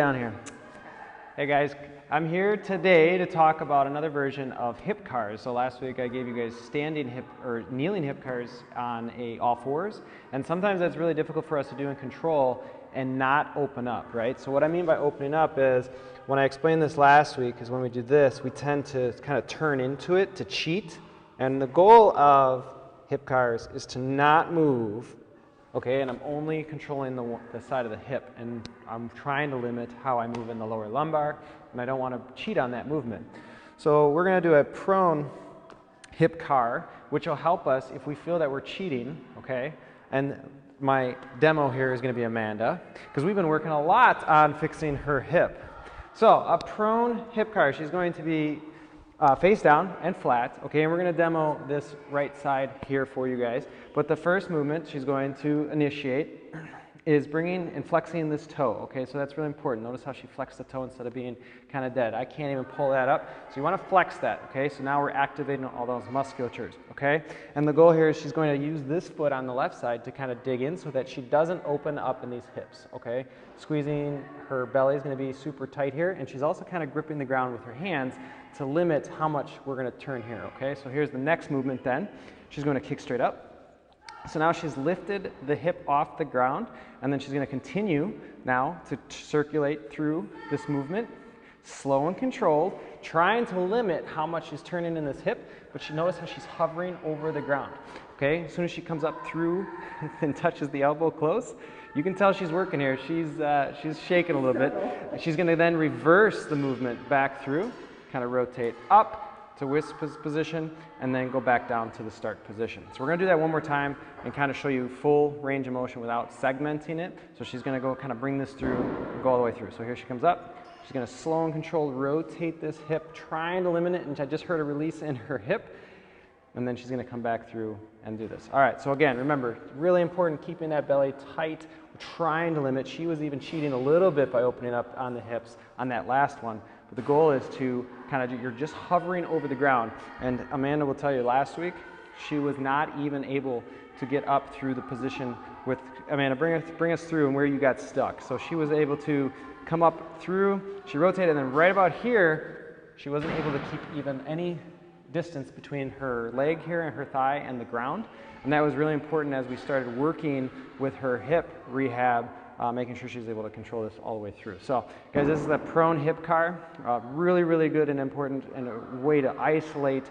Down here. Hey guys, I'm here today to talk about another version of hip cars. So last week I gave you guys standing hip or kneeling hip cars on all fours, and sometimes that's really difficult for us to do in control and not open up, right? So what I mean by opening up is, when I explained this last week, is when we do this, we tend to kind of turn into it to cheat, and the goal of hip cars is to not move. Okay, and I'm only controlling the side of the hip, and I'm trying to limit how I move in the lower lumbar, and I don't want to cheat on that movement. So we're going to do a prone hip car, which will help us if we feel that we're cheating, okay? And my demo here is going to be Amanda, because we've been working a lot on fixing her hip. So a prone hip car, she's going to be face down and flat, okay, and we're going to demo this right side here for you guys. But the first movement she's going to initiate is bringing and flexing this toe, okay, so that's really important. Notice how she flexed the toe instead of being kind of dead. I can't even pull that up, so you want to flex that, okay, so now we're activating all those musculatures, okay, and the goal here is she's going to use this foot on the left side to kind of dig in so that she doesn't open up in these hips, okay, squeezing her belly is going to be super tight here, and she's also kind of gripping the ground with her hands to limit how much we're going to turn here, okay, so here's the next movement then. She's going to kick straight up. So now she's lifted the hip off the ground, and then she's going to continue now to circulate through this movement, slow and controlled, trying to limit how much she's turning in this hip, but she notice how she's hovering over the ground. Okay, as soon as she comes up through and touches the elbow close, you can tell she's working here. She's shaking a little bit. She's going to then reverse the movement back through, kind of rotate up to wisp position, and then go back down to the start position. So we're going to do that one more time and kind of show you full range of motion without segmenting it. So she's going to go kind of bring this through and go all the way through. So here she comes up. She's going to slow and controlled rotate this hip, trying to limit it, and I just heard a release in her hip. And then she's going to come back through and do this. All right, so again, remember, really important keeping that belly tight. We're trying to limit. She was even cheating a little bit by opening up on the hips on that last one. But the goal is to kind of, you're just hovering over the ground. And Amanda will tell you, last week, she was not even able to get up through the position with, Amanda, bring us through and where you got stuck. So she was able to come up through, she rotated, and then right about here, she wasn't able to keep even any distance between her leg here and her thigh and the ground. And that was really important as we started working with her hip rehab, making sure she's able to control this all the way through. So guys, this is the prone hip car. Really, really good and important, and a way to isolate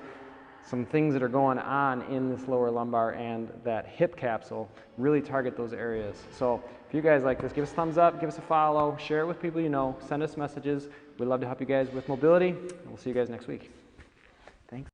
some things that are going on in this lower lumbar and that hip capsule, really target those areas. So if you guys like this, give us a thumbs up, give us a follow, share it with people you know, send us messages. We'd love to help you guys with mobility, and we'll see you guys next week. Thanks.